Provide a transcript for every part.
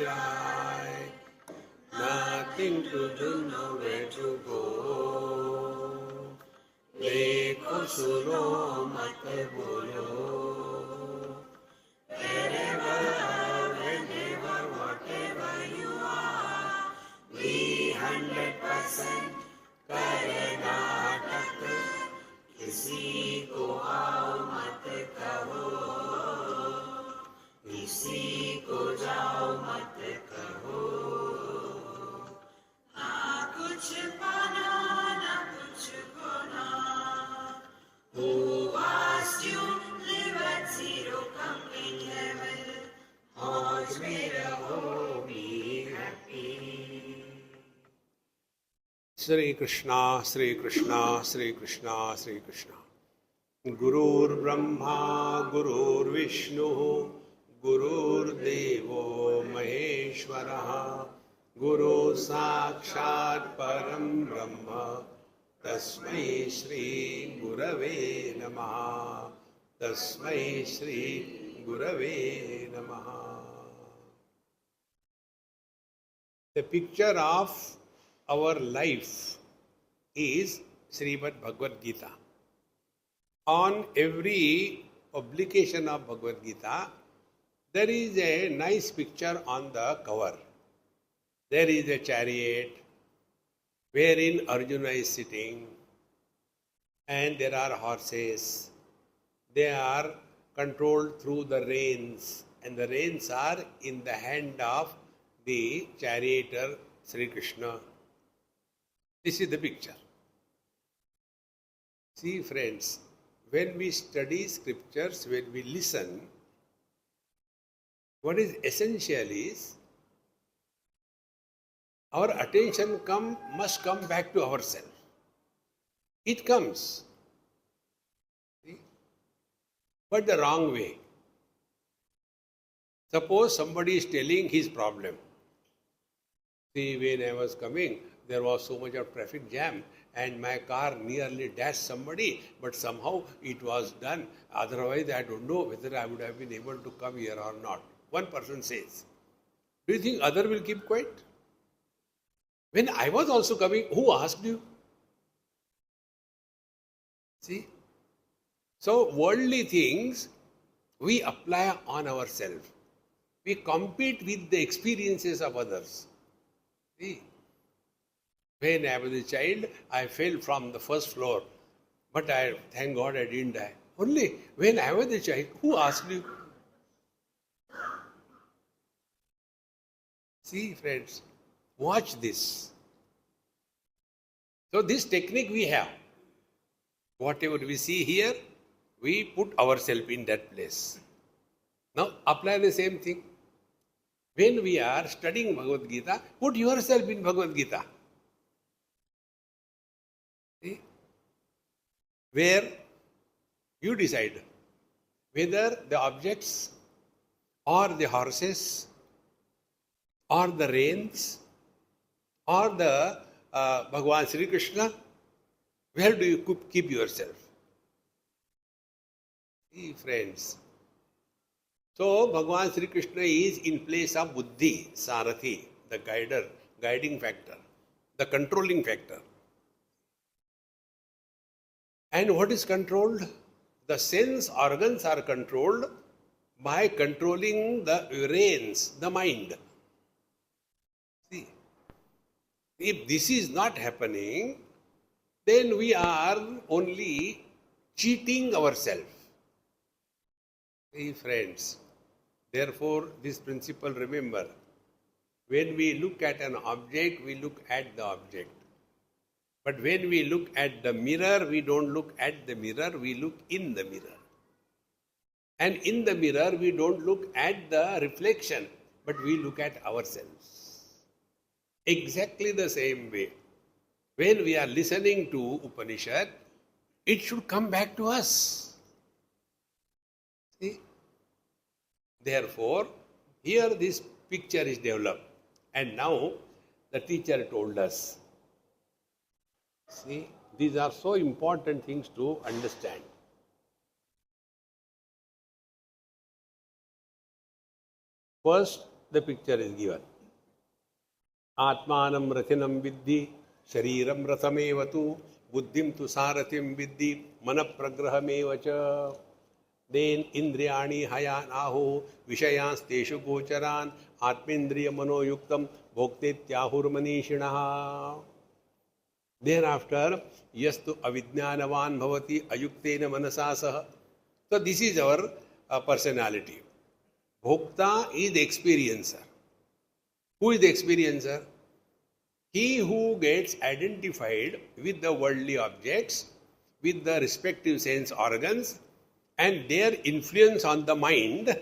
right. Nothing to do, nowhere to go. Dekho suno mat bolo. Wherever, whenever, whatever you are, be 100% Karnataka. किसी को आओ मत कहो, किसी को जाओ मत कहो. हाँ कुछ पाना ना कुछ खोना. Who asked you live at zero, come in heaven. मौज में रहो, be happy. Shri Krishna, Shri Krishna, Shri Krishna, Shri Krishna. Gurur Brahma, Gurur Vishnu, Gurur Devo Maheshwara, Guru Sakshat Param Brahma, Tasmai Shri Gurave Namaha, Tasmai Shri Gurave Namaha. The picture of our life is Srimad Bhagavad Gita. On every publication of Bhagavad Gita, there is a nice picture on the cover. There is a chariot wherein Arjuna is sitting, and there are horses. They are controlled through the reins, and the reins are in the hand of the charioteer Sri Krishna. This is the picture. See, friends, when we study scriptures, when we listen, what is essential is our attention must come back to ourselves. It comes, see? But the wrong way. Suppose somebody is telling his problem. See, when I was coming, there was so much of traffic jam and my car nearly dashed somebody, but somehow it was done. Otherwise, I don't know whether I would have been able to come here or not. One person says. Do you think other will keep quiet? When I was also coming, who asked you? See? So, worldly things we apply on ourselves. We compete with the experiences of others. See? When I was a child, I fell from the first floor. But thank God I didn't die. Only when I was a child, who asked you? See, friends, watch this. So this technique we have. Whatever we see here, we put ourselves in that place. Now apply the same thing. When we are studying Bhagavad Gita, put yourself in Bhagavad Gita. See? Where you decide whether the objects or the horses or the reins or the Bhagavan Sri Krishna, where do you keep yourself? See, friends. So, Bhagavan Sri Krishna is in place of Buddhi, Sarathi, the guiding factor, the controlling factor. And what is controlled? The sense organs are controlled by controlling the reins, the mind. See, if this is not happening, then we are only cheating ourselves. See, friends, therefore this principle remember, when we look at an object, we look at the object. But when we look at the mirror, we don't look at the mirror, we look in the mirror. And in the mirror, we don't look at the reflection, but we look at ourselves. Exactly the same way. When we are listening to Upanishad, it should come back to us. See? Therefore, here this picture is developed. And now the teacher told us. See, these are so important things to understand. First, the picture is given. Atmanam rathinam viddhi, shariram rathamevatu, buddhim tu sarathim viddhi, manapragrahamevacha. Then indriyani hayan ahu, vishayans teshu gocharan, atmendriya manoyuktam, bhoktetyahur manishinaha. Thereafter, yastu avidnyanavan bhavati ayuktena manasasah. So this is our personality. Bhokta is the experiencer. Who is the experiencer? He who gets identified with the worldly objects, with the respective sense organs, and their influence on the mind.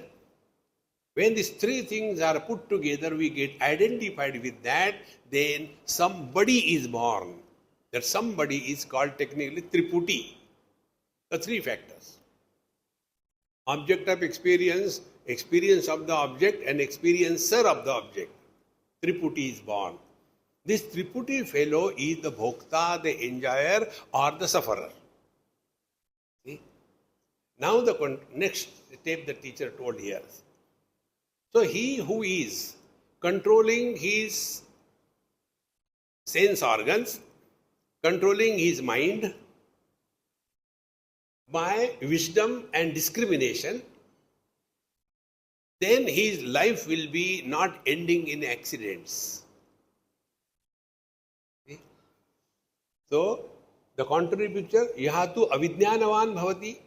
When these three things are put together, we get identified with that, then somebody is born. That somebody is called technically Triputi. The three factors. Object of experience, experience of the object, and experiencer of the object. Triputi is born. This Triputi fellow is the Bhokta, the enjoyer, or the sufferer. See? Now the next step the teacher told here. So he who is controlling his sense organs, controlling his mind by wisdom and discrimination, then his life will be not ending in accidents. See? So, the contrary picture, yahatu avidnyanavan bhavati,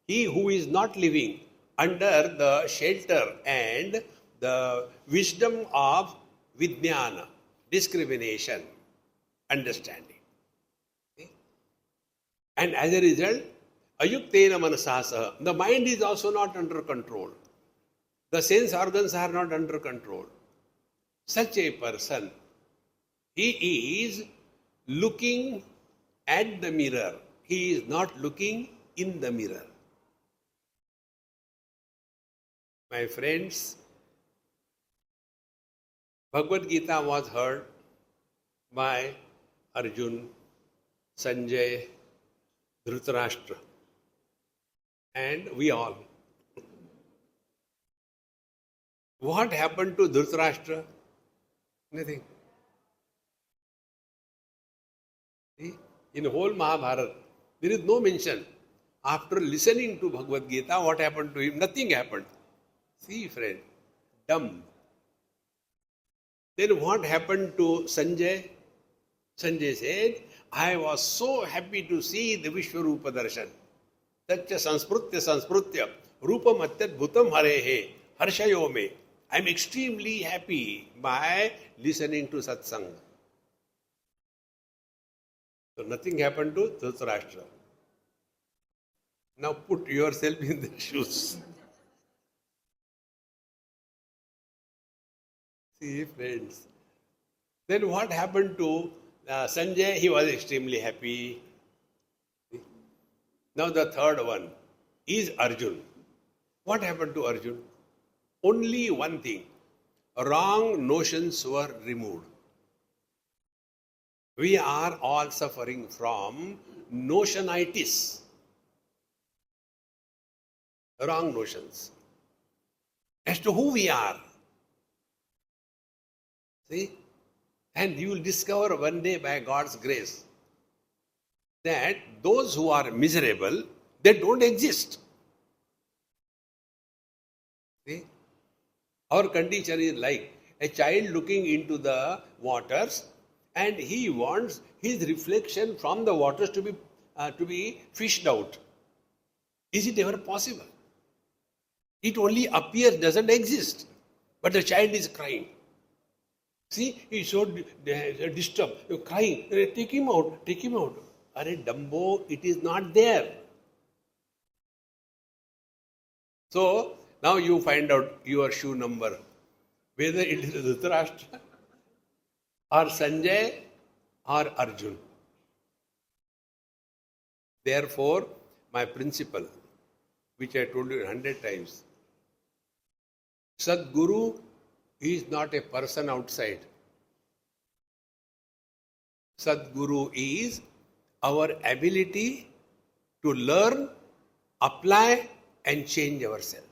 he who is not living under the shelter and the wisdom of vijnana, discrimination, understanding. See? And as a result, ayuktena manasasa, the mind is also not under control. The sense organs are not under control. Such a person, he is looking at the mirror. He is not looking in the mirror. My friends, Bhagavad Gita was heard by Arjun, Sanjay, Dhritarashtra, and we all. What happened to Dhritarashtra? Nothing. See? In the whole Mahabharata, there is no mention. After listening to Bhagavad Gita, what happened to him? Nothing happened. See, friend, dumb. Then what happened to Sanjay? Sanjay said, I was so happy to see the Vishwarupa Darshan. Tacha sansprutya rupam atyadbhutam harehe harshayo me. I am extremely happy by listening to satsang. So nothing happened to Dhritarashtra. Now put yourself in their shoes. See, friends. Then what happened to Sanjay? He was extremely happy. Now the third one is Arjun. What happened to Arjun? Only one thing. Wrong notions were removed. We are all suffering from notionitis. Wrong notions. As to who we are. See? And you will discover one day by God's grace that those who are miserable, they don't exist. See? Our condition is like a child looking into the waters and he wants his reflection from the waters to be fished out. Is it ever possible? It only appears, doesn't exist. But the child is crying. See, he is so disturbed. You're crying. Take him out. Take him out. Are Dumbo, it is not there. So, now you find out your shoe number. Whether it is Dhritarashtra or Sanjay or Arjun. Therefore, my principle, which I told you 100 times, Sadguru is not a person outside. Sadguru is our ability to learn, apply and change ourselves.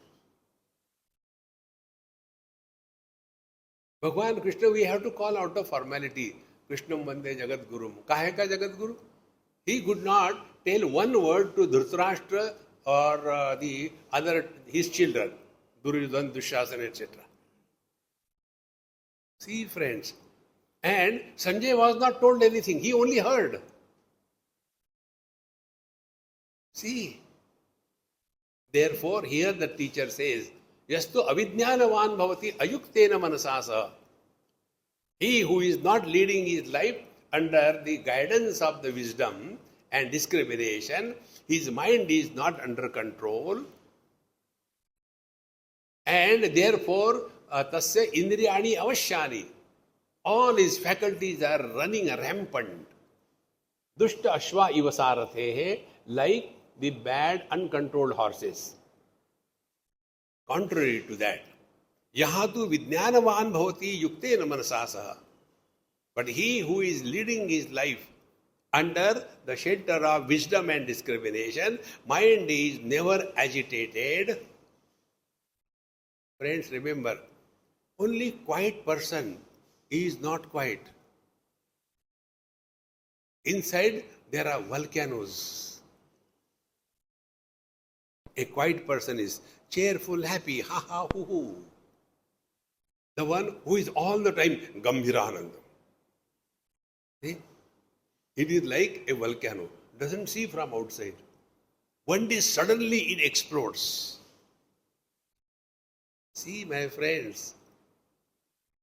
Bhagwan Krishna, we have to call out the formality. Krishnam Vande Jagat Gurum. Kahe ka Jagat Guru? He could not tell one word to Dhritarashtra or the other, his children, Duryodhan, Dushasana, etc. See, friends. And Sanjay was not told anything. He only heard. See. Therefore, here the teacher says, Yastu avidnyanavan bhavati ayuktena manasasa. He who is not leading his life under the guidance of the wisdom and discrimination, his mind is not under control, and therefore tasya indriyani avashyani. All his faculties are running rampant. Dushta ashva ivasarathehe, like the bad uncontrolled horses. Contrary to that, yahatu vidnyanavan bhavati yuktena manasasaha. But he who is leading his life under the shelter of wisdom and discrimination, mind is never agitated. Friends, remember, only quiet person is not quiet. Inside there are volcanoes. A quiet person is cheerful, happy, ha ha, hoo hoo. The one who is all the time Gambhiranandam. See? It is like a volcano. Doesn't see from outside. One day suddenly it explodes. See, my friends.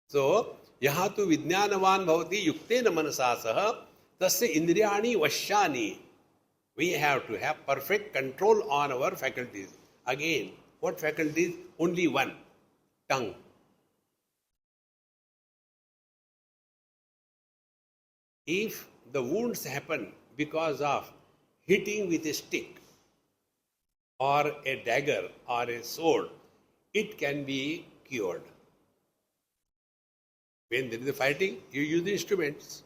So, yahatu vidnyanavan bhavati yuktena manasasaha tasya indriyani vashyani. We have to have perfect control on our faculties. Again, what faculties? Only one. Tongue. If the wounds happen because of hitting with a stick or a dagger or a sword, it can be cured. When there is a fighting, you use the instruments.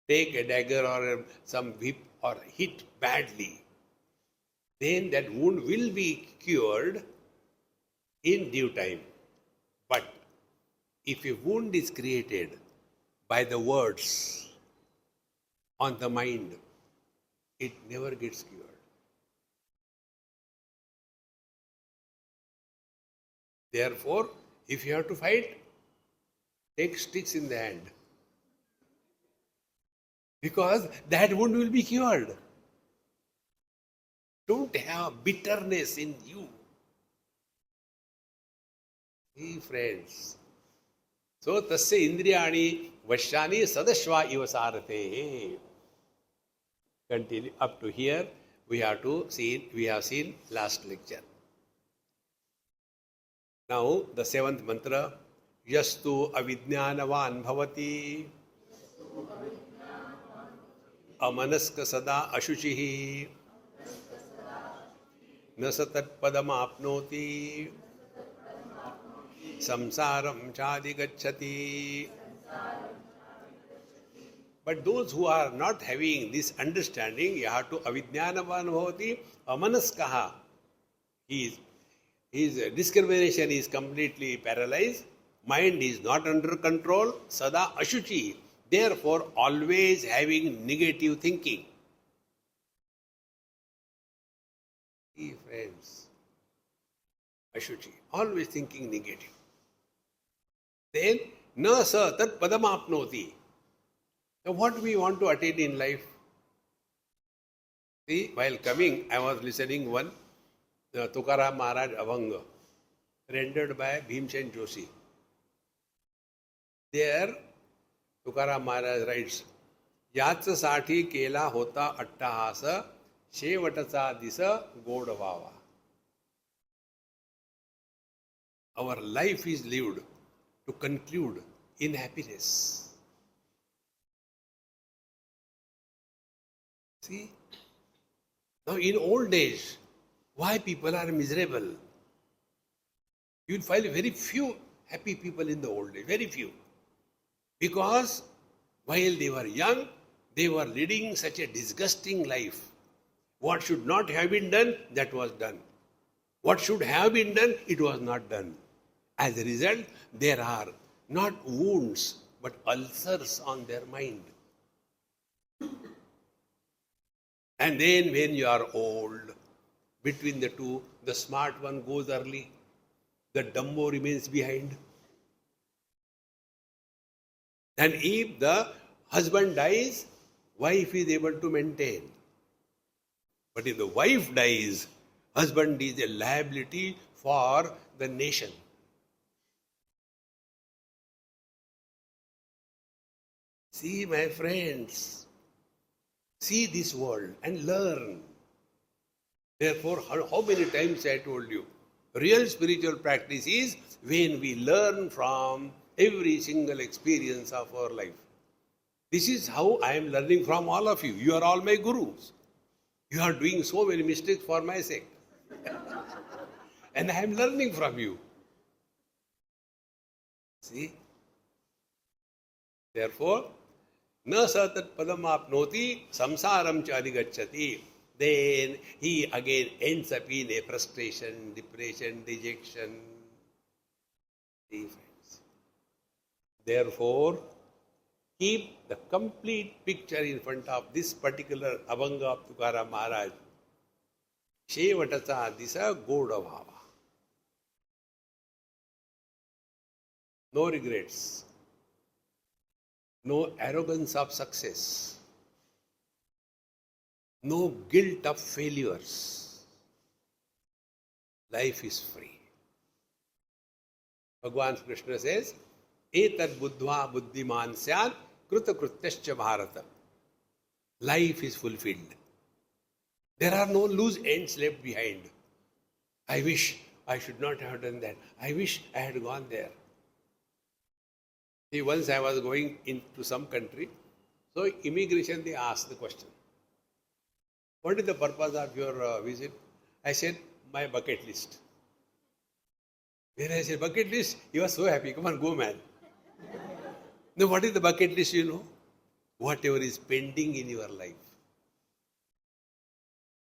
Take a dagger or some whip or hit badly. Then that wound will be cured in due time. But if a wound is created by the words on the mind, it never gets cured. Therefore, if you have to fight, take sticks in the hand. Because that wound will be cured. Don't have bitterness in you. See, friends. So, tasya indriyani vashyani sadashva ivasarate. Continue up to here. We have seen last lecture. Now, the seventh mantra. Yastu avidnyanavan bhavati amanaska sada ashuchihi na satat padam apnoti samsaram chadi gacchati. But those who are not having this understanding, yahatu avidnyanavan bhavati amanaskaha. His discrimination is completely paralyzed. Mind is not under control. Sada ashuchi. Therefore, always having negative thinking. See, friends. Ashuchi. Always thinking negative. Then, na sa tat padam apnoti. Now, what we want to attain in life? See, while coming, I was listening one Tukaram Maharaj Abhanga, rendered by Bhimsen Joshi. There, Tukaram Maharaj writes, Yatsa साठी केला होता अट्टहास शेवटचा this गोड व्हावा. Our life is lived to conclude in happiness. See? Now in old days, why people are miserable? You will find very few happy people in the old days, very few. Because while they were young, they were leading such a disgusting life. What should not have been done, that was done. What should have been done, it was not done. As a result, there are not wounds, but ulcers on their mind. And then when you are old, between the two, the smart one goes early, the dumbo remains behind. And if the husband dies, wife is able to maintain. But if the wife dies, husband is a liability for the nation. See, my friends, see this world and learn. Therefore, how many times I told you, real spiritual practice is when we learn from every single experience of our life. This is how I am learning from all of you. You are all my gurus. You are doing so many mistakes for my sake. And I am learning from you. See? Therefore, na satat padam apnoti samsaram cha adhigacchati. Then he again ends up in a frustration, depression, dejection. See, friends. Therefore, keep the complete picture in front of this particular Abhanga of Tukaram Maharaj. Shevatacha disa goda bhava. No regrets. No arrogance of success. No guilt of failures. Life is free. Bhagavan Krishna says, Etad buddhva buddhiman syat kruta krutyascha bharata. Life is fulfilled. There are no loose ends left behind. I wish I should not have done that. I wish I had gone there. See, once I was going into some country, so immigration they asked the question, what is the purpose of your visit? I said, my bucket list. When I said bucket list, he was so happy. Come on, go man. Now what is the bucket list, you know? Whatever is pending in your life.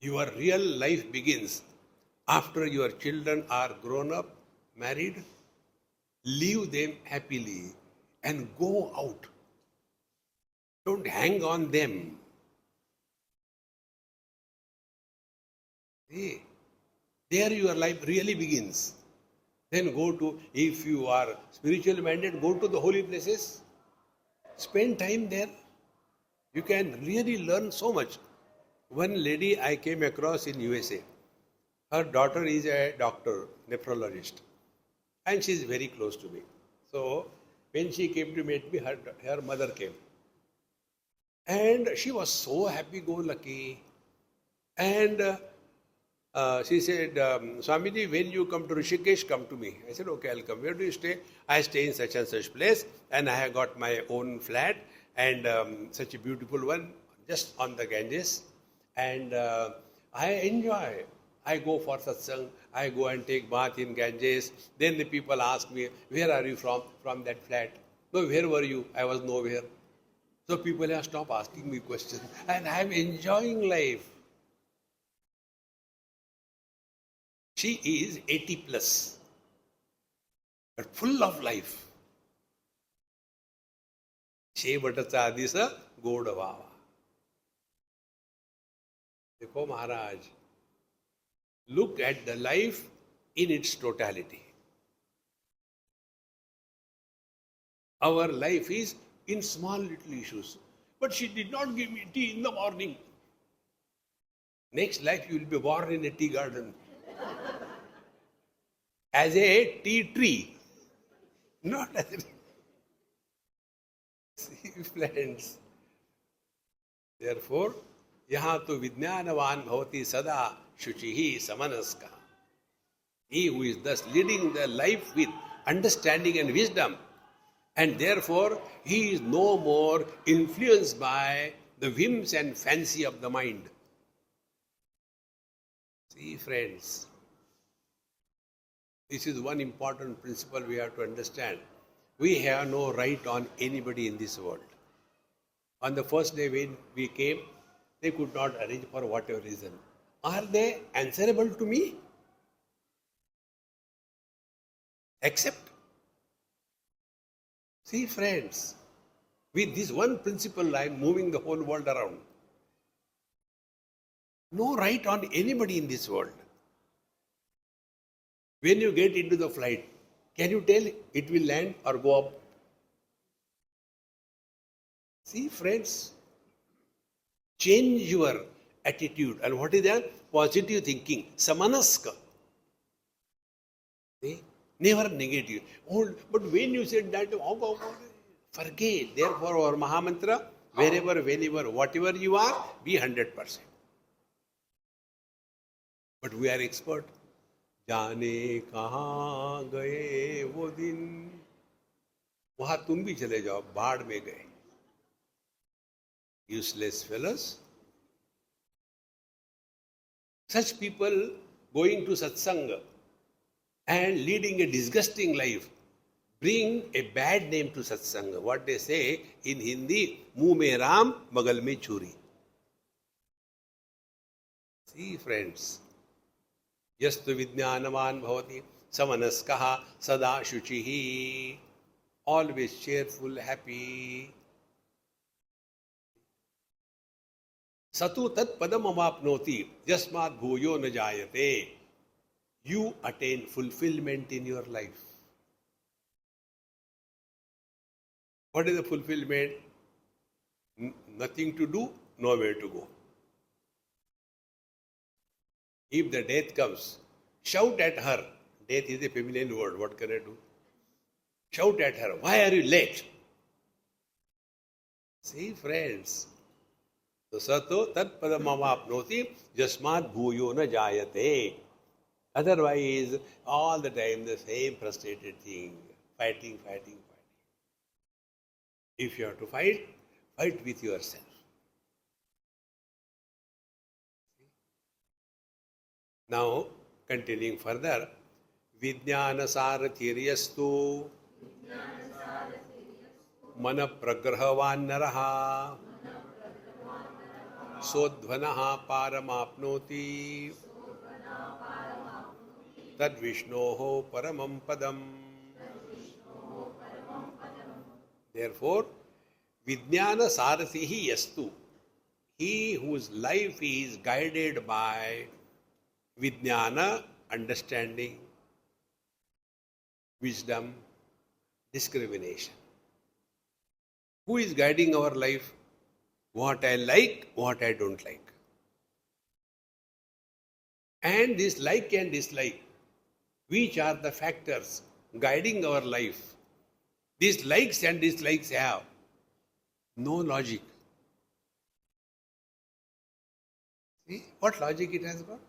Your real life begins after your children are grown up, married. Leave them happily and go out. Don't hang on them. See, there your life really begins. Then go to, if you are spiritually minded, go to the holy places. Spend time there. You can really learn so much. One lady I came across in USA. Her daughter is a doctor, nephrologist. And she is very close to me. So, when she came to meet me, her mother came. And she was so happy-go-lucky. And she said, Swamiji, when you come to Rishikesh, come to me. I said, okay, I'll come. Where do you stay? I stay in such and such place. And I have got my own flat. And such a beautiful one, just on the Ganges. And I enjoy. I go for satsang. I go and take bath in Ganges. Then the people ask me, where are you from? From that flat. No, where were you? I was nowhere. So people have stopped asking me questions. And I am enjoying life. She is 80 plus, but full of life. Shevatacha disa goda bhava. Dekho Maharaj, look at the life in its totality. Our life is in small little issues. But she did not give me tea in the morning. Next life you will be born in a tea garden. As a tea tree. Not as a... See, friends. Therefore, yaha tu vijnanavan bhavati sada shuchihi samanaska. He who is thus leading the life with understanding and wisdom, and therefore he is no more influenced by the whims and fancy of the mind. See, friends, this is one important principle we have to understand. We have no right on anybody in this world. On the first day when we came, they could not arrange for whatever reason. Are they answerable to me? Accept. See, friends, with this one principle, I am moving the whole world around. No right on anybody in this world. When you get into the flight, can you tell it will land or go up? See, friends, change your attitude. And what is that? Positive thinking. Samanaska. See? Never negative. Oh, but when you said that, forget. Therefore, our Mahamantra, wherever, whenever, whatever you are, be 100%. But we are expert. जाने कहाँ गए वो दिन वहां तुम भी चले जाओ बाढ़ में गए useless fellows. Such people going to satsanga and leading a disgusting life bring a bad name to satsanga. What they say in Hindi, मुंह में राम बगल में छुरी. See, friends, यस्तु विज्ञानवान भवति समनस्कः सदा शुचिः, always cheerful, happy. सतु तत्पदम अवाप्नोति यस्मात् भूयो न जायते. You attain fulfillment in your life. What is the fulfillment? Nothing to do, nowhere to go. If the death comes, shout at her. Death is a feminine word. What can I do? Shout at her. Why are you late? See, friends. So, sato tat padamamapnoti jasmat bhuyo na jayate. Otherwise, all the time the same frustrated thing. Fighting. If you have to fight, fight with yourself. Now, continuing further, Vijnana Sarathiryastu Mana Pragrahavan Naraha Sodhvanaha Paramapnoti Tad Vishnoho Paramam Padam. Therefore, Vijnana Sarathihi Yastu, he whose life is guided by Vijnana, understanding, wisdom, discrimination. Who is guiding our life? What I like, what I don't like. And this like and dislike, which are the factors guiding our life. These likes and dislikes have no logic. See what logic it has got?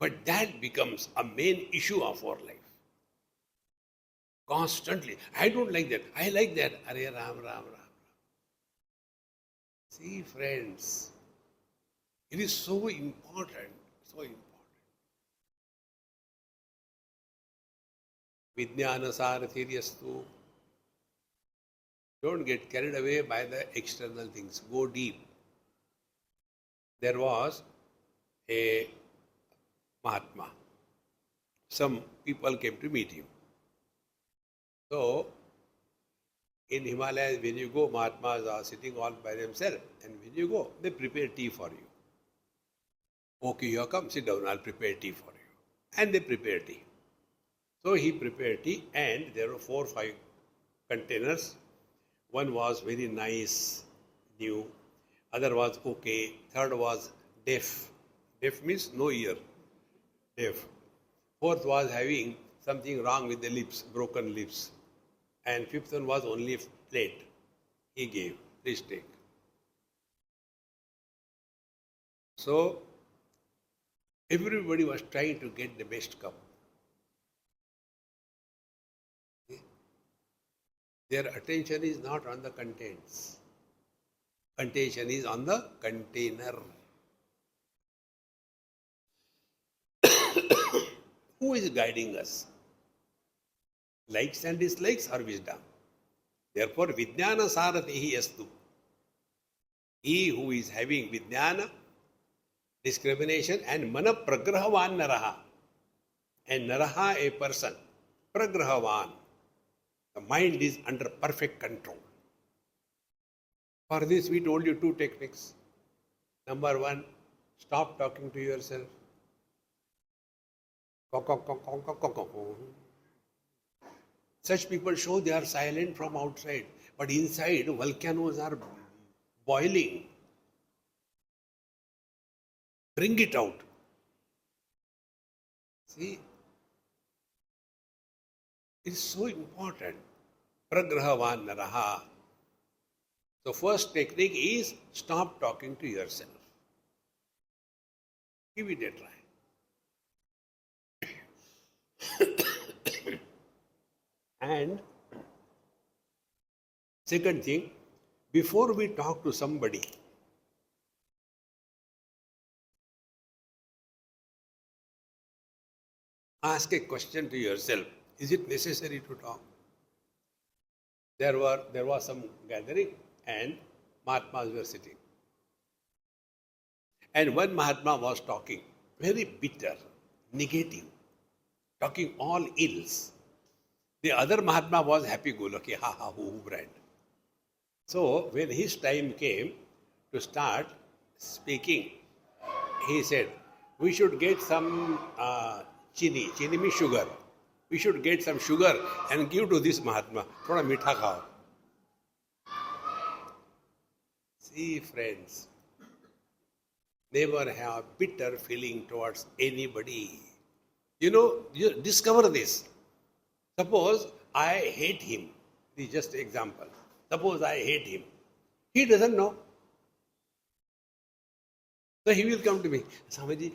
But that becomes a main issue of our life. Constantly. I don't like that. I like that. Hare Ram. See, friends, it is so important. Vijnana Sarathiryastu. Don't get carried away by the external things. Go deep. There was a Mahatma. Some people came to meet him. So, in Himalayas, when you go, Mahatmas are sitting all by themselves. And when you go, they prepare tea for you. Okay, you come, sit down, I'll prepare tea for you. And they prepare tea. So, he prepared tea and there were 4 or 5 containers. One was very nice, new. Other was okay. Third was deaf. Deaf means no ear. Deaf. Fourth was having something wrong with the lips, broken lips. And fifth one was only plate. He gave. Please take. So, everybody was trying to get the best cup. Their attention is not on the contents. Attention is on the container. Who is guiding us? Likes and dislikes or wisdom? Therefore, Vijnana Sarathihi Astu. He who is having Vijnana, discrimination and Mana Pragrahavan Naraha. And Naraha, a person, Pragrahavan, the mind is under perfect control. For this, we told you two techniques. Number one, stop talking to yourself. Such people show they are silent from outside, but inside volcanoes are boiling. Bring it out. See, it's so important. Pragrahavan Naraha. So first technique is stop talking to yourself. Give it a try. And second thing, before we talk to somebody, ask a question to yourself. Is it necessary to talk? There was some gathering and Mahatmas were sitting. And one Mahatma was talking, very bitter, negative, talking all ills. The other Mahatma was happy-go-lucky, ha, hoo, brand. So when his time came to start speaking, he said, we should get some chini means sugar. We should get some sugar and give to this Mahatma. Thoda mitha khao. See, friends, never have bitter feeling towards anybody. You discover this. Suppose I hate him. This is just an example. Suppose I hate him. He doesn't know. So he will come to me. Swamiji,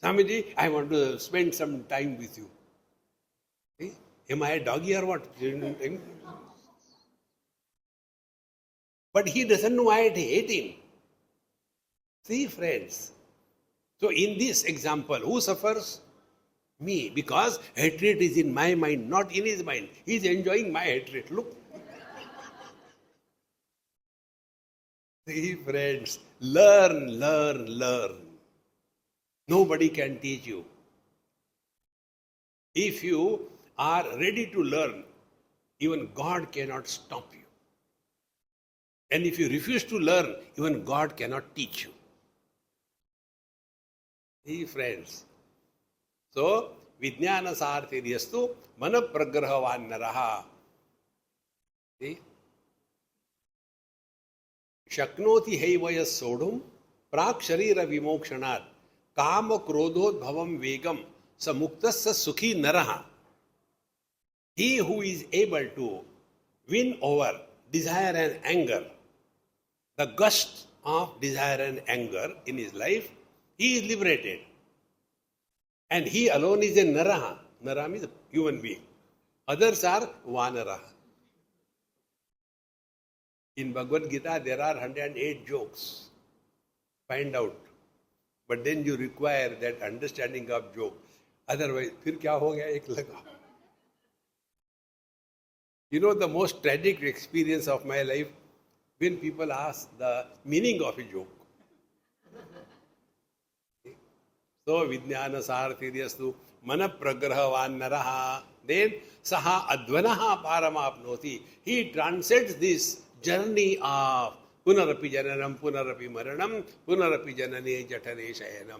Swamiji, I want to spend some time with you. See? Am I a doggy or what? But he doesn't know I hate him. See, friends. So in this example, who suffers? Me. Because hatred is in my mind, not in his mind. He is enjoying my hatred. Look. See, friends, learn. Nobody can teach you. If you are ready to learn, even God cannot stop you. And if you refuse to learn, even God cannot teach you. See, friends. So, Vijnana Sarthiryastu Mana Pragrahavan Naraha. See? Shaknoti Haivaya Sodum Prak Sharira Vimokshanat Kama Krodhot Bhavam Vegam Samuktasya Sukhi Naraha. He who is able to win over desire and anger, the gust of desire and anger in his life, he is liberated. And he alone is a Naraha. Naraha means a human being. Others are Vanaraha. In Bhagavad Gita, there are 108 jokes. Find out. But then you require that understanding of joke. Otherwise, फिर क्या हो गया एक लगा. You know the most tragic experience of my life when people ask the meaning of a joke. So, Vijnana Sarthiryastu Mana Pragrahavan Naraha. Then, Saha Advanaha Paramapnoti. He transcends this journey of Punarapi Jananam, Punarapi Maranam, Punarapi Janane Jatane Shayanam.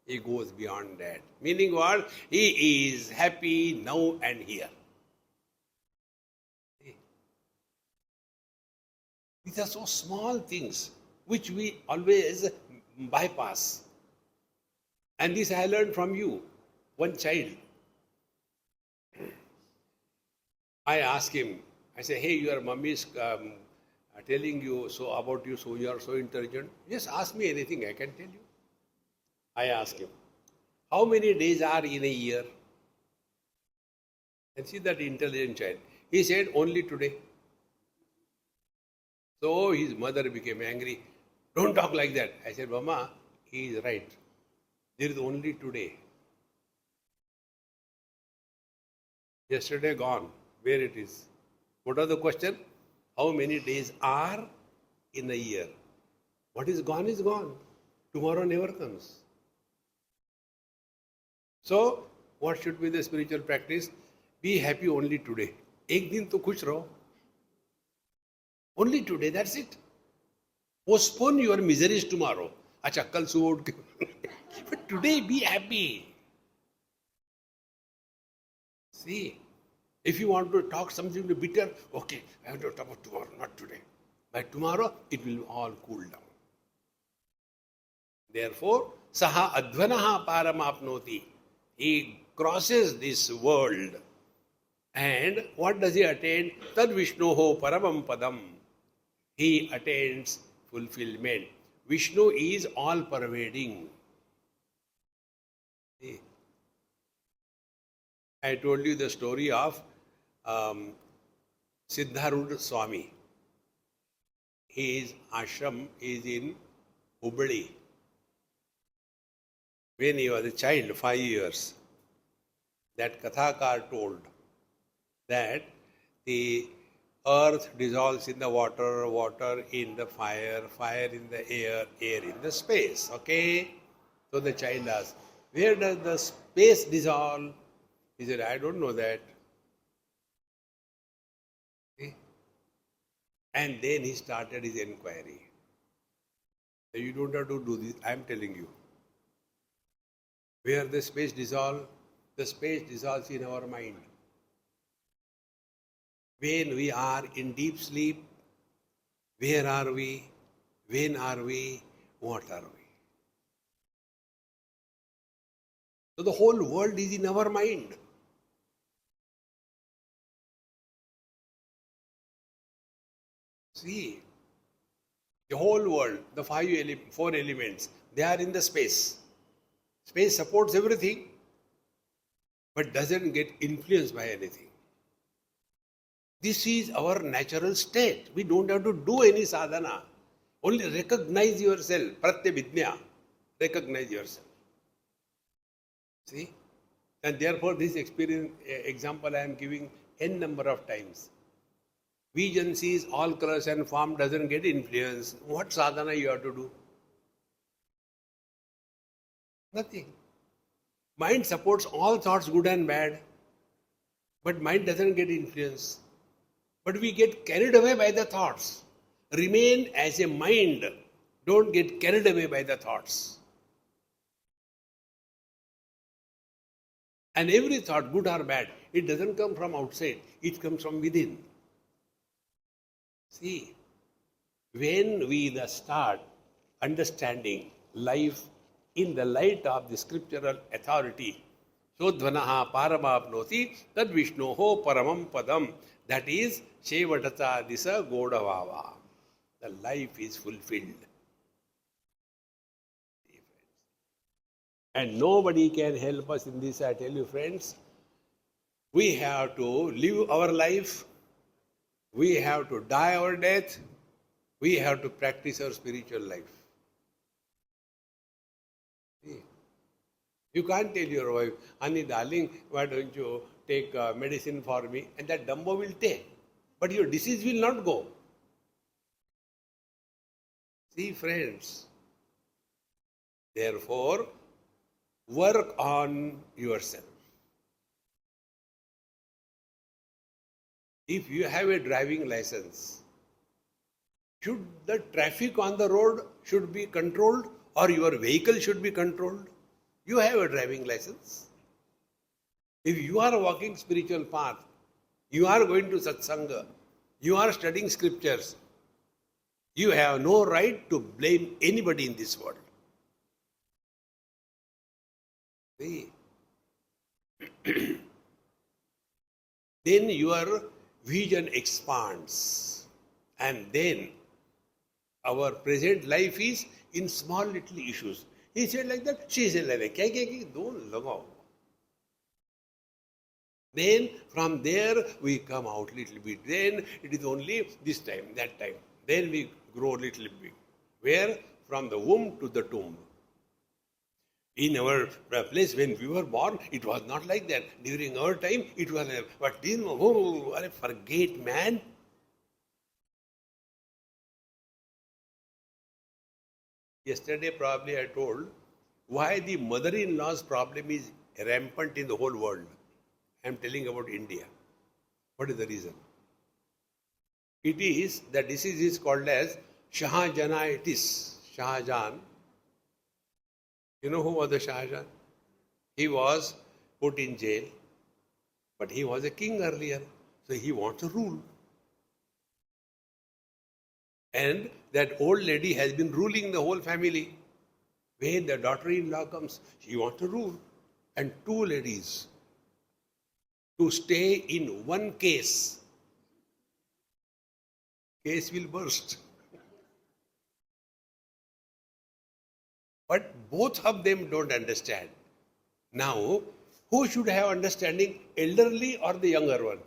He goes beyond that. Meaning what? He is happy now and here. These are so small things which we always bypass. And this I learned from you, one child. I asked him, I said, hey, your mummy is telling you so about you, so you are so intelligent. Just ask me anything, I can tell you. I asked him, how many days are in a year? And see that intelligent child. He said, only today. So his mother became angry. Don't talk like that. I said, Mama, he is right. There is only today. Yesterday gone. Where it is? What are the question? How many days are in a year? What is gone is gone. Tomorrow never comes. So, what should be the spiritual practice? Be happy only today. एक दिन तो खुश रहो. Only today, that's it. Postpone your miseries tomorrow. अच्छा कल सुबह उठ के but today be happy. See, if you want to talk something bitter, okay, I have to talk about tomorrow, not today. By tomorrow, it will all cool down. Therefore, saha advanaha paramapnoti. He crosses this world. And what does he attain? Tad Vishnoho paramam padam. He attains fulfillment. Vishnu is all pervading. I told you the story of Siddharudha Swami. His ashram is in Hubballi. When he was a child, 5 years, that Kathakar told that the earth dissolves in the water, water in the fire, fire in the air, air in the space. Okay? So the child asked, where does the space dissolve? He said, I don't know that. See? And then he started his inquiry. You don't have to do this, I am telling you. Where the space dissolves in our mind. When we are in deep sleep, where are we? When are we? What are we? So the whole world is in our mind. See, the whole world, the four elements, they are in the space. Space supports everything, but doesn't get influenced by anything. This is our natural state. We don't have to do any sadhana. Only recognize yourself. Pratyavidnya. Recognize yourself. See? And therefore this example I am giving n number of times. Vision sees all colors and form, doesn't get influence. What sadhana you have to do? Nothing. Mind supports all thoughts, good and bad. But mind doesn't get influence. But we get carried away by the thoughts. Remain as a mind. Don't get carried away by the thoughts. And every thought, good or bad, it doesn't come from outside. It comes from within. See, when we start understanding life in the light of the scriptural authority, Sodhvanaha paramapnoti tad Vishnoho paramam padam. That is Shevatata Disa Godavava. The life is fulfilled. And nobody can help us in this, I tell you friends. We have to live our life. We have to die our death. We have to practice our spiritual life. See? You can't tell your wife, honey darling, why don't you take medicine for me? And that dumbo will take. But your disease will not go. See friends, therefore, work on yourself. If you have a driving license, should the traffic on the road should be controlled or your vehicle should be controlled? You have a driving license. If you are walking spiritual path, you are going to satsanga, you are studying scriptures, you have no right to blame anybody in this world. See? Then your vision expands. And then our present life is in small little issues. He said like that, she said like that. Don't lagao. Then from there we come out little bit. Then it is only this time, that time. Then we grow little bit. Where? From the womb to the tomb. In our place when we were born, it was not like that. During our time, it was, but then, forget man. Yesterday probably I told why the mother-in-law's problem is rampant in the whole world. I am telling about India. What is the reason? The disease is called as Shahjahanitis. Shahjahan. You know who was the Shahjahan? He was put in jail, but he was a king earlier, so he wants to rule. And that old lady has been ruling the whole family. When the daughter-in-law comes, she wants to rule. And two ladies to stay in one case will burst. But both of them don't understand. Now, who should have understanding, elderly or the younger one?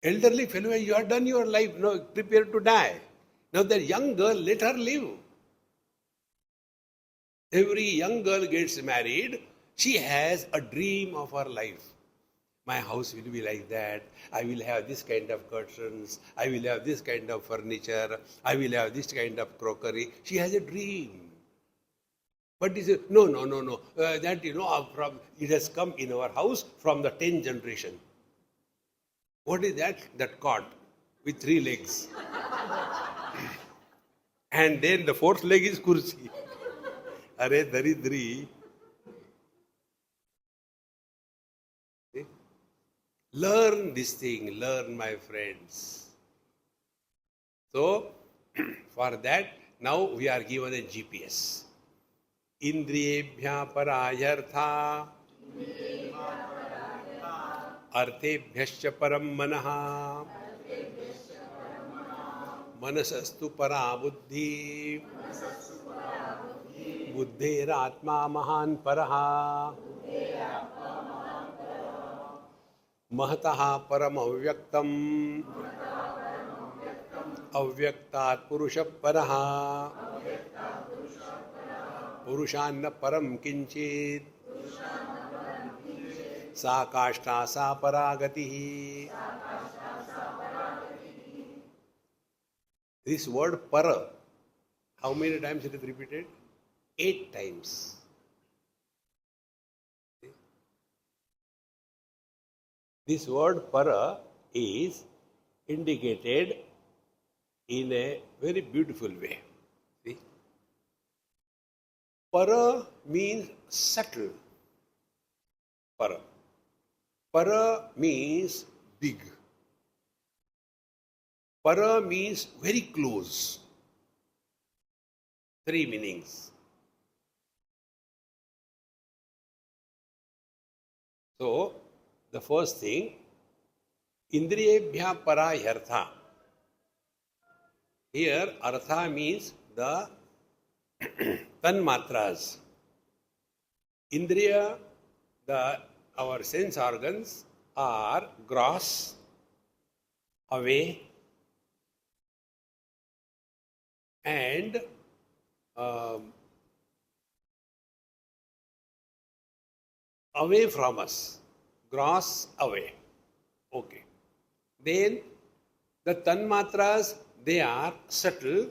Elderly fellow, you have done your life, now prepare to die. Now that young girl, let her live. Every young girl gets married, she has a dream of her life. My house will be like that. I will have this kind of curtains. I will have this kind of furniture. I will have this kind of crockery. She has a dream. But he says, no. That, it has come in our house from the 10th generation. What is that? That cot with 3 legs. And then the 4th leg is kursi. Are daridri. Learn this thing, learn, my friends. So, for that, now we are given a GPS. Indriyebhya parayartha arthebhyascha param manaha manasastu para buddhi buddheratma mahan paraha महतः परम अव्यक्तम अव्यक्तात् पुरुष परः पुरुषान्न परम किंचित सा काष्ठा सा परागति. This word para, how many times it is repeated? 8 times. This word para is indicated in a very beautiful way. See? Para means subtle. Para. Para means big. Para means very close. 3 meanings. So, the first thing, Indriyebhya parayartha. Here, artha means the tanmatras. Indriya, our sense organs are gross, away, and away from us. Gross, away. Okay. Then the tanmatras, they are subtle,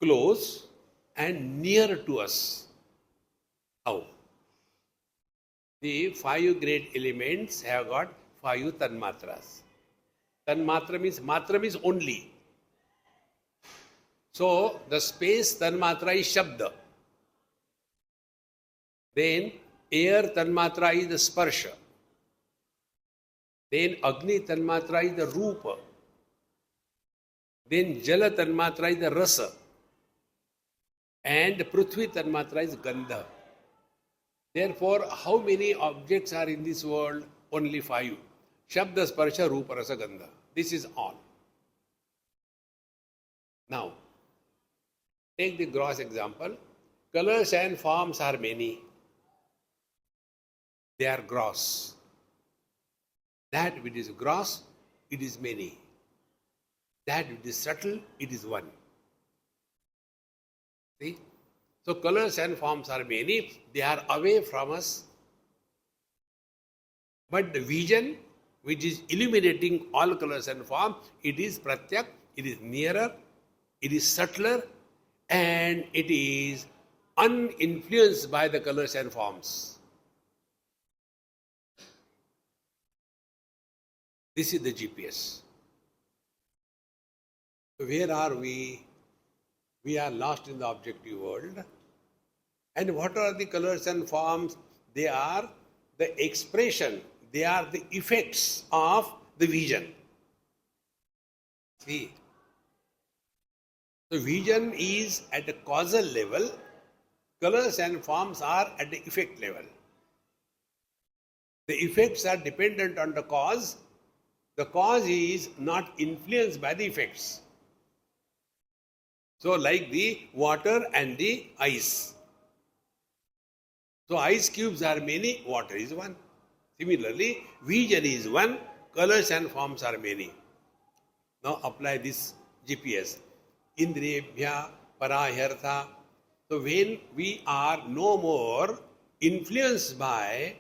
close, and near to us. How? The 5 great elements have got 5 tanmatras. Tanmatra means only. So the space tanmatra is shabda. Then air tanmatra is the sparsha. Then Agni Tanmatra is the Rupa. Then Jala Tanmatra is the Rasa. And Prithvi Tanmatra is Gandha. Therefore, how many objects are in this world? Only 5. Shabda, Sparsha, Rupa, Rasa, Gandha. This is all. Now, take the gross example. Colors and forms are many. They are gross. That which is gross, it is many. That which is subtle, it is one. See? So colors and forms are many. They are away from us. But the vision, which is illuminating all colors and forms, it is pratyak, it is nearer, it is subtler, and it is uninfluenced by the colors and forms. This is the GPS. Where are we? We are lost in the objective world. And what are the colors and forms? They are the expression, they are the effects of the vision. See, the vision is at a causal level, colors and forms are at the effect level. The effects are dependent on the cause is not influenced by the effects. So, like the water and the ice. So, ice cubes are many, water is one. Similarly, vision is one, colors and forms are many. Now, apply this GPS. Indriyebhya parahyartha. So, when we are no more influenced by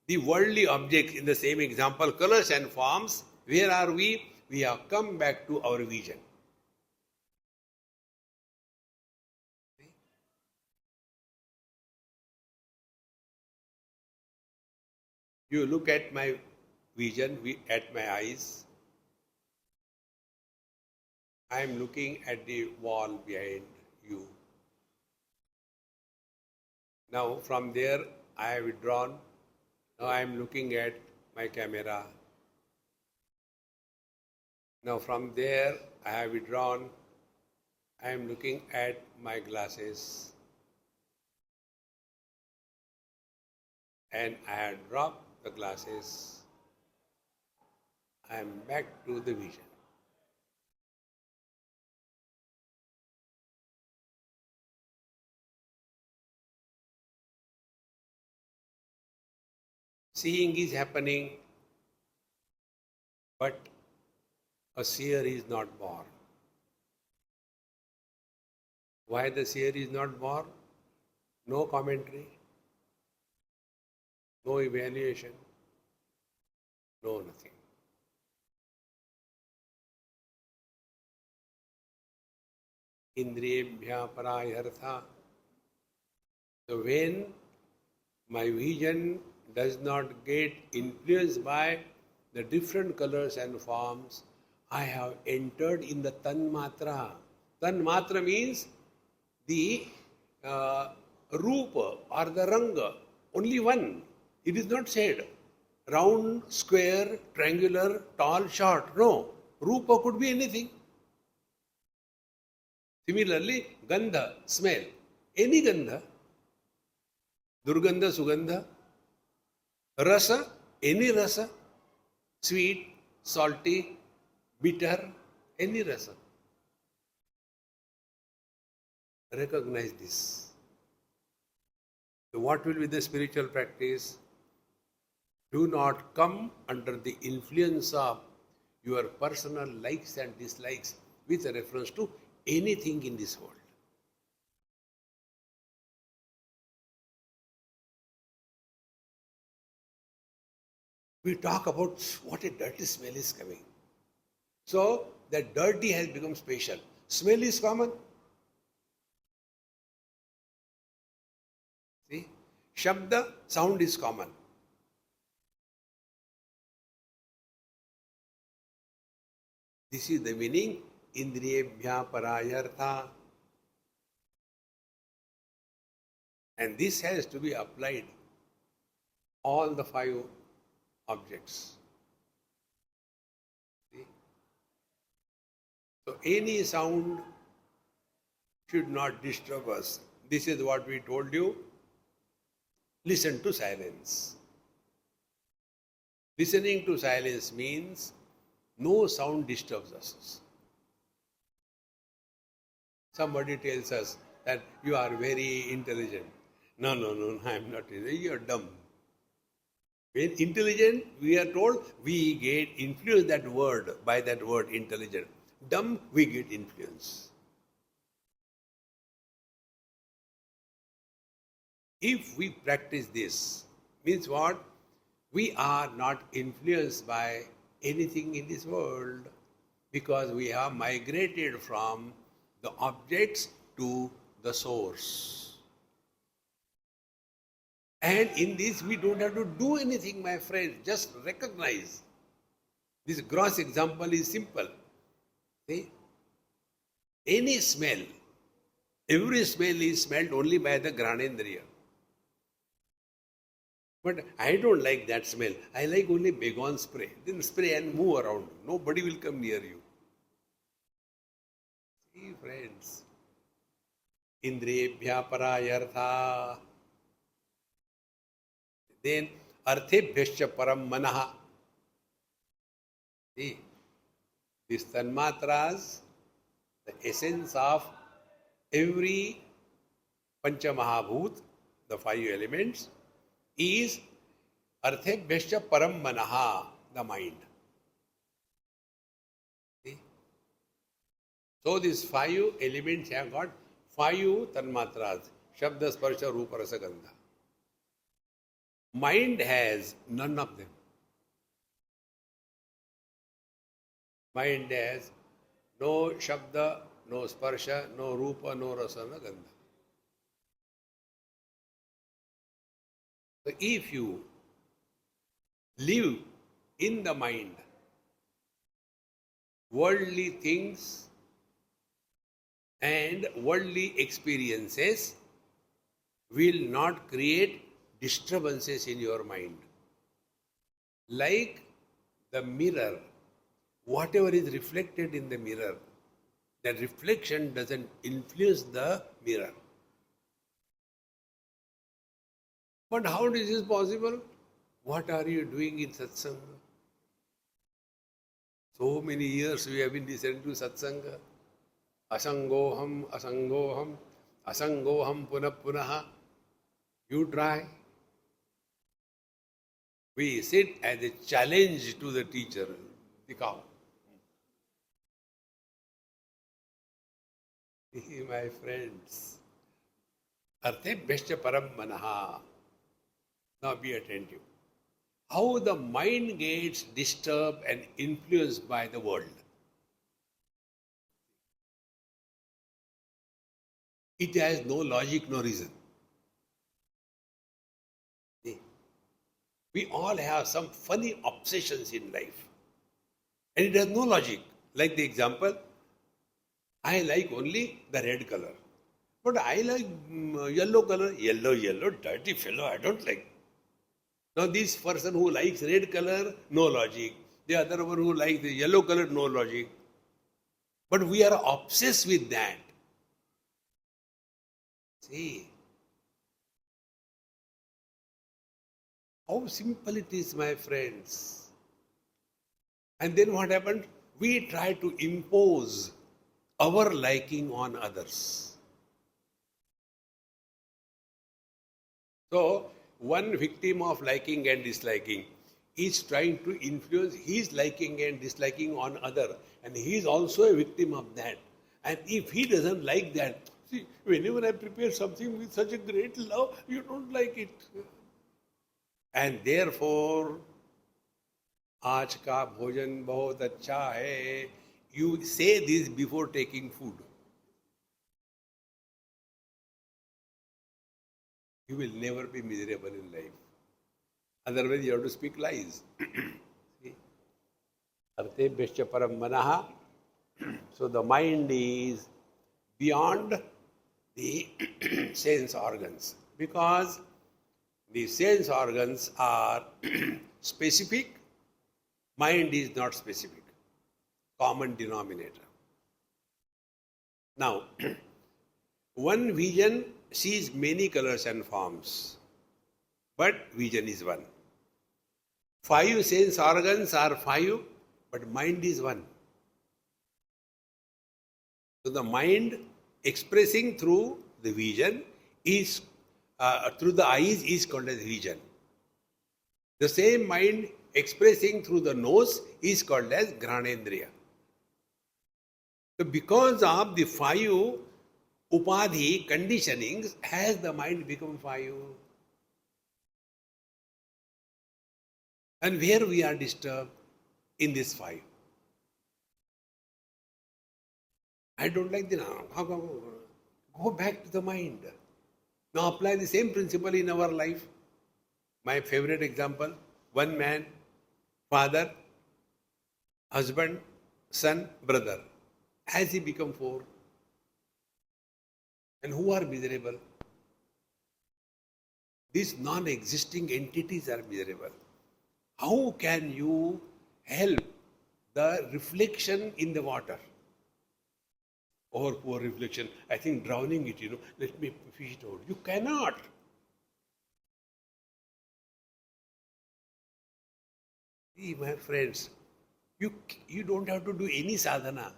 the worldly objects, in the same example, colors and forms, where are we? We have come back to our vision. You look at my vision, at my eyes. I am looking at the wall behind you. Now from there I have withdrawn. Now I am looking at my camera. Now from there I have withdrawn. I am looking at my glasses. And I have dropped the glasses. I am back to the vision. Seeing is happening, but a seer is not born. Why the seer is not born? No commentary, no evaluation, no nothing. Indriyebhya parahyartha. So when my vision does not get influenced by the different colors and forms, I have entered in the tanmatra. Tanmatra means the rupa or the ranga, only one. It is not said round, square, triangular, tall, short. No, rupa could be anything. Similarly, gandha, smell, any gandha, durgandha, sugandha, rasa, any rasa, sweet, salty, bitter, any rasa. Recognize this. So what will be the spiritual practice? Do not come under the influence of your personal likes and dislikes with reference to anything in this world. We talk about what a dirty smell is coming. So, that dirty has become special. Smell is common. See? Shabda, sound is common. This is the meaning, Indriyebhya parayartha. And this has to be applied all the 5 objects. See? So any sound should not disturb us. This is what we told you. Listen to silence. Listening to silence means no sound disturbs us. Somebody tells us that you are very intelligent. No, I am not intelligent. You are dumb. When intelligent, we are told, we get influenced by that word intelligent. Dumb, we get influence. If we practice this, means what? We are not influenced by anything in this world because we have migrated from the objects to the source. And in this, we don't have to do anything, my friend. Just recognize. This gross example is simple. See? Any smell, every smell is smelled only by the Granendriya. But I don't like that smell. I like only Baygon spray. Then spray and move around. Nobody will come near you. See, friends. Indriyebhya parayartha. Then arthebhyascha param manaha. See, these tanmatras, the essence of every Panchamahabhut, the five elements, is arthebhyascha param manaha, the mind. See? So these five elements have got five tanmatras, Shabda, Sparsha, Rupa, Rasa, Gandha. Mind has none of them. Mind has no Shabda, no Sparsha, no Rupa, no Rasa, no Gandha. So if you live in the mind, worldly things and worldly experiences will not create disturbances in your mind. Like the mirror, whatever is reflected in the mirror, that reflection doesn't influence the mirror. But how is this possible? What are you doing in satsanga? So many years we have been listening to satsanga. Asangoham, asangoham, asangoham punah punaha. You try. We sit as a challenge to the teacher. Dikao. My friends. Arthebhyascha param manaha. Now be attentive. How the mind gets disturbed and influenced by the world. It has no logic, no reason. We all have some funny obsessions in life. And it has no logic. Like the example, I like only the red color. But I like yellow color. Yellow, dirty fellow, I don't like. Now this person who likes red color, no logic. The other one who likes the yellow color, no logic. But we are obsessed with that. See, how simple it is, my friends. And then what happened? We try to impose our liking on others. So, one victim of liking and disliking is trying to influence his liking and disliking on other, and he is also a victim of that. And if he doesn't like that, see, whenever I prepare something with such a great love, you don't like it. And therefore, आज का भोजन बहुत अच्छा है. You say this before taking food. You will never be miserable in life. Otherwise, you have to speak lies. Arthebhyascha param manaha. So the mind is beyond the sense organs, because the sense organs are specific, mind is not specific. Common denominator. Now, one vision sees many colors and forms, but vision is one. Five sense organs are five, but mind is one. So the mind expressing through the vision is, through the eyes is called as vision. The same mind expressing through the nose is called as Granendriya. So because of the five upadhi conditionings, has the mind become five? And where we are disturbed? In this five. I don't like the now. Go back to the mind. Now apply the same principle in our life. My favorite example, one man, father, husband, son, brother. Has he become four? And who are miserable? These non-existing entities are miserable. How can you help the reflection in the water? Or poor reflection, I think drowning it, let me fish it out. You cannot. See, my friends, you don't have to do any sadhana.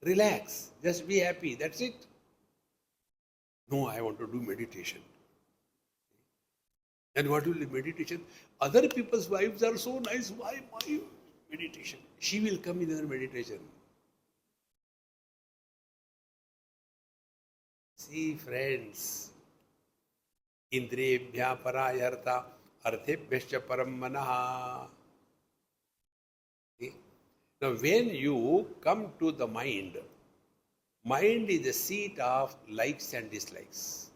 Relax, just be happy, that's it. No, I want to do meditation. And what will be meditation? Other people's wives are so nice. Why my meditation? She will come in her meditation. See, friends, Indriyebhya parayartha arthebhyascha param manaha. Now, when you come to the mind is the seat of likes and dislikes.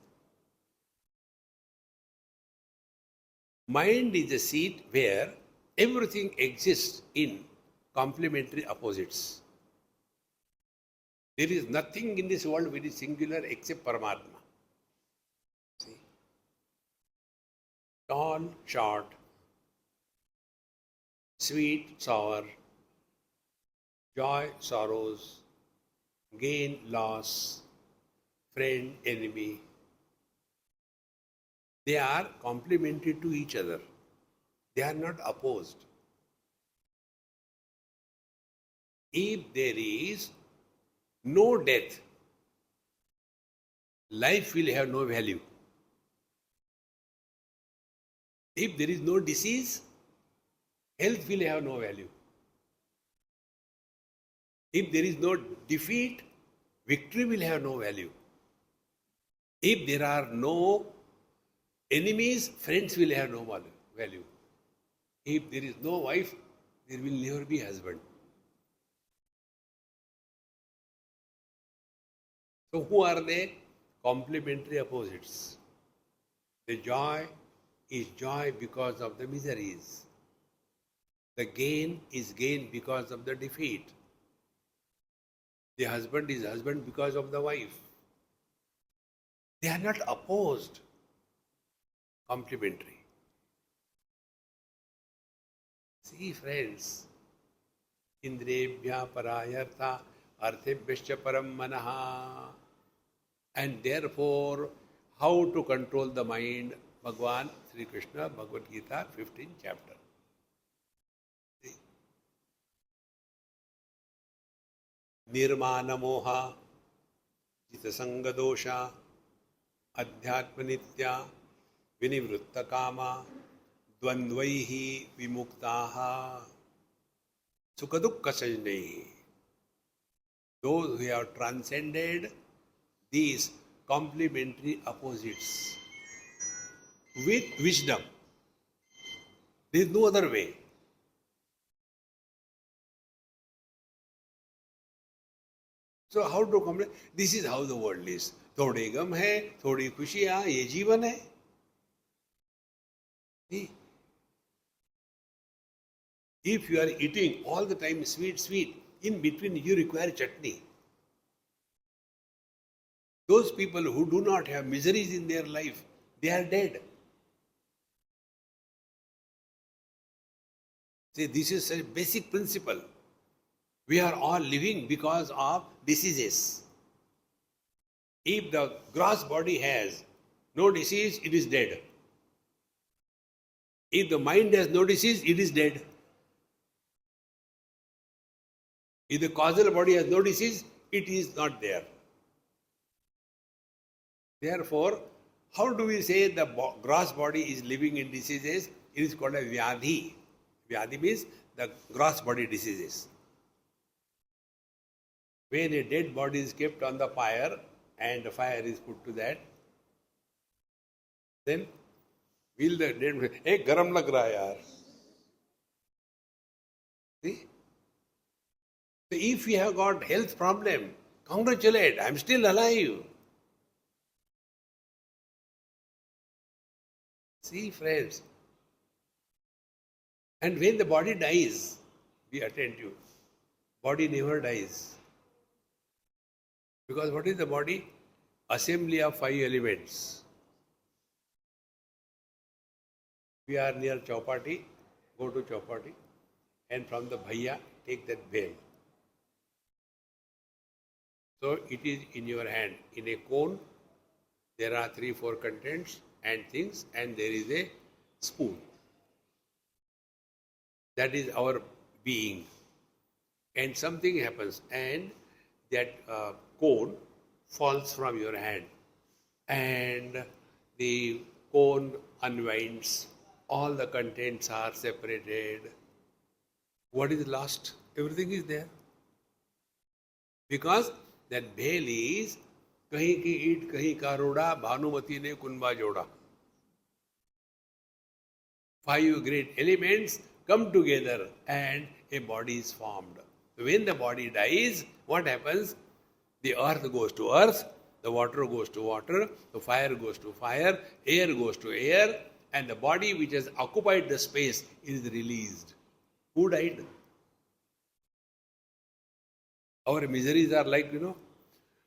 Mind is a seat where everything exists in complementary opposites. There is nothing in this world which is singular except Paramatma. See? Tall, short, sweet, sour, joy, sorrows, gain, loss, friend, enemy. They are complementary to each other. They are not opposed. If there is no death, life will have no value. If there is no disease, health will have no value. If there is no defeat, victory will have no value. If there are no enemies, friends will have no value. If there is no wife, there will never be husband. So who are they? Complementary opposites. The joy is joy because of the miseries. The gain is gain because of the defeat. The husband is husband because of the wife. They are not opposed. Complementary. See, friends, Indriyebhya parayartha arthebhyascha param manaha. And therefore, how to control the mind? Bhagavan Sri Krishna, Bhagavad Gita, 15th chapter. See? Nirmana moha, jitasanga dosha, adhyatma nitya, vinivritta kama, dvandvaihi vimuktaha, sukadukka sajnehi. Those who have transcended these complementary opposites with wisdom. There is no other way. So how to complete? This is how the world is. थोड़े गम है, थोड़ी खुशियां, ये जीवन है. See? If you are eating all the time sweet, in between you require chutney. Those people who do not have miseries in their life, they are dead. See, this is a basic principle. We are all living because of diseases. If the gross body has no disease, it is dead. If the mind has no disease, it is dead. If the causal body has no disease, it is not there. Therefore, how do we say the gross body is living in diseases? It is called a vyadhi. Vyadhi means the gross body diseases. When a dead body is kept on the fire and the fire is put to that, then will the dead say, hey, garam lag raha yaar. See? So if you have got health problem, congratulate, I am still alive. See, friends, And when the body dies, be attentive. Body never dies. Because what is the body? Assembly of 5 elements. We are near Chowpatty, go to Chowpatty, and from the Bhaiya, take that bell. So it is in your hand. In a cone, there are 3-4 contents and things, and there is a spoon. That is our being. And something happens, and that cone falls from your hand, and the cone unwinds. All the contents are separated. What is lost? Everything is there. Because that bell is kahi ki eat, kahi ka roda, Bhanumati ne kunba joda. 5 great elements come together and a body is formed. When the body dies, what happens? The earth goes to earth, the water goes to water, the fire goes to fire, air goes to air, and the body which has occupied the space is released. Who died? Our miseries are like,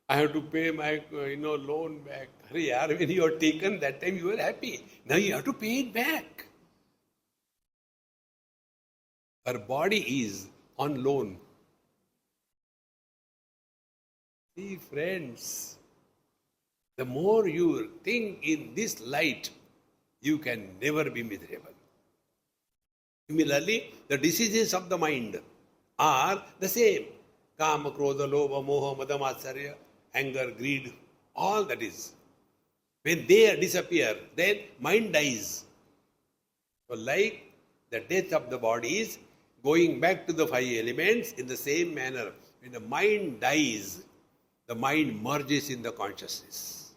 I have to pay my loan back. When you are taken, that time you were happy. Now you have to pay it back. Our body is on loan. See, friends, the more you think in this light, you can never be miserable. Similarly, the diseases of the mind are the same. Kama, Krodha, Lobha, Moha, Mada, Matsarya, anger, greed, all that is. When they disappear, then mind dies. So like the death of the body is going back to the 5 elements, in the same manner, when the mind dies, the mind merges in the consciousness.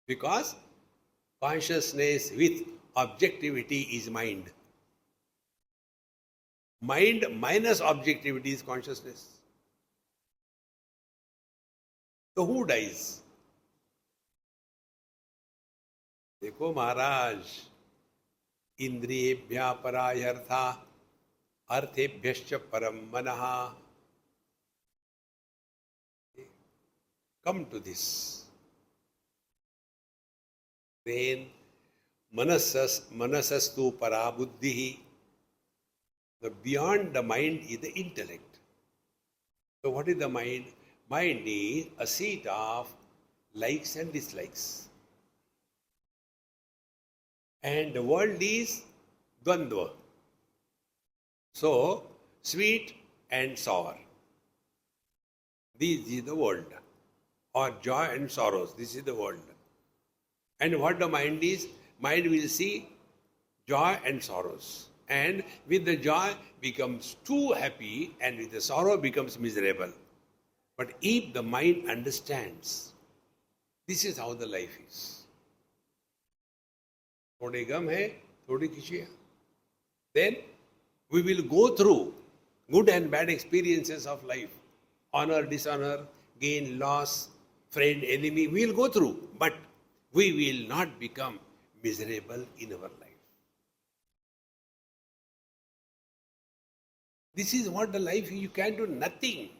Because consciousness with objectivity is mind. Mind minus objectivity is consciousness. So who dies? देखो महाराज, इंद्रियेभ्यः परायर्थः अर्थेभ्यश्च परम मनः. Come to this. Then manasastu para buddhihi. The beyond the mind is the intellect. So what is the mind? Mind is a seat of likes and dislikes. And the world is dvandva. So, sweet and sour. This is the world. Or joy and sorrows. This is the world. And what the mind is? Mind will see joy and sorrows. And with the joy becomes too happy, and with the sorrow becomes miserable. But if the mind understands, this is how the life is. Thode gum hai, thodi khushi hai. Then we will go through good and bad experiences of life. Honor, dishonor, gain, loss, friend, enemy. We will go through. But we will not become miserable in our life. This is what the life is. You can do nothing.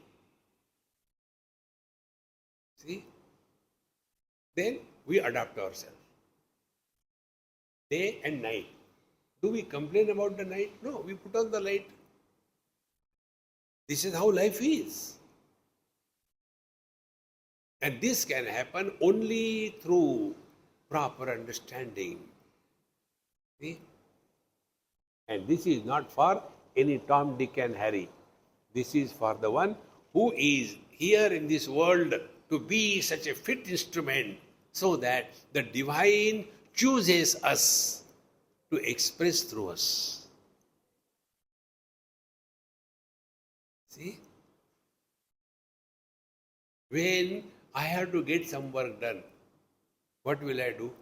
See? Then we adapt ourselves. Day and night. Do we complain about the night? No, we put on the light. This is how life is. And this can happen only through proper understanding. See? And this is not for any Tom, Dick and Harry. This is for the one who is here in this world to be such a fit instrument so that the divine chooses us to express through us. See? When I have to get some work done, what will I do?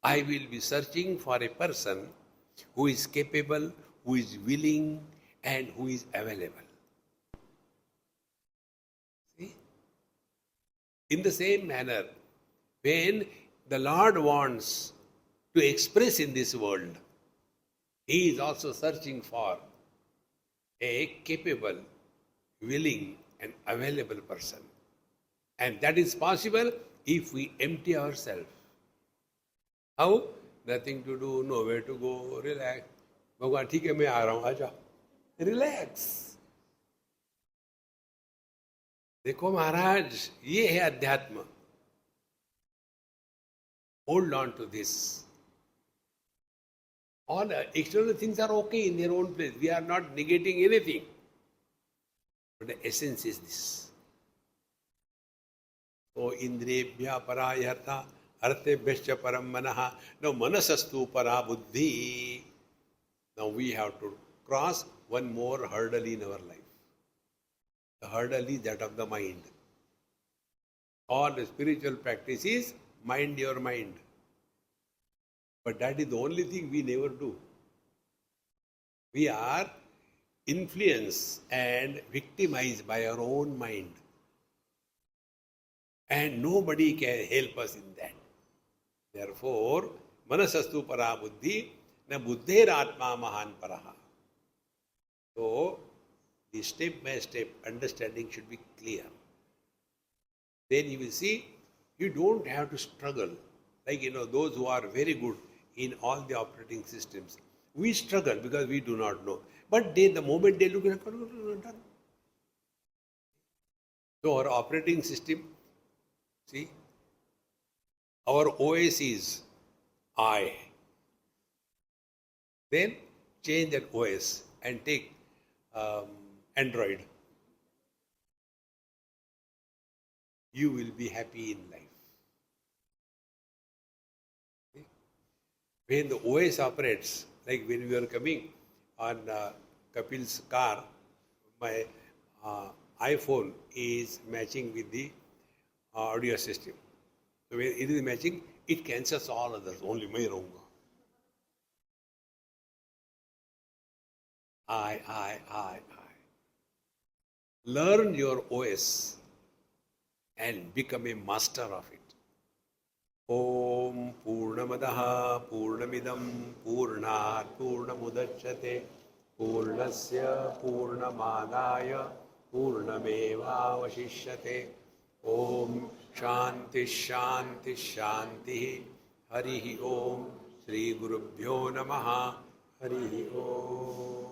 I will be searching for a person who is capable, who is willing, and who is available. See? In the same manner, when the Lord wants to express in this world. He is also searching for a capable, willing, and available person. And that is possible if we empty ourselves. How? Nothing to do, nowhere to go, relax. भगवान ठीक है मैं आ रहा हूँ आ जाओ. Relax. देखो महाराज ये है अध्यात्म. Hold on to this. All external things are okay in their own place. We are not negating anything. But the essence is this. So indriyebhya parayartha arthebhya param manaha. Now manasastu para buddhi. Now we have to cross one more hurdle in our life. The hurdle is that of the mind. All the spiritual practice is mind your mind. But that is the only thing we never do. We are influenced and victimized by our own mind. And nobody can help us in that. Therefore, manasastu para buddhi na buddher atma mahan paraha. So, the step by step understanding should be clear. Then you will see, you don't have to struggle. Like, those who are very good in all the operating systems. We struggle because we do not know. But the moment they look at it, done. So our operating system, see, our OS is I. Then change that OS and take Android. You will be happy in life. When the OS operates, like when we were coming on Kapil's car, my iPhone is matching with the audio system. So when it is matching, it cancels all others. Only मैं रहूँगा. I. Learn your OS and become a master of it. Om Purnamadaha Purnamidam Purnat Purnamudachyate Purnasya Purnamadaya Purnameva Vashishyate. Om Shanti Shanti Shanti. Harihi Om. Shri Gurubhyo Namaha. Harihi Om.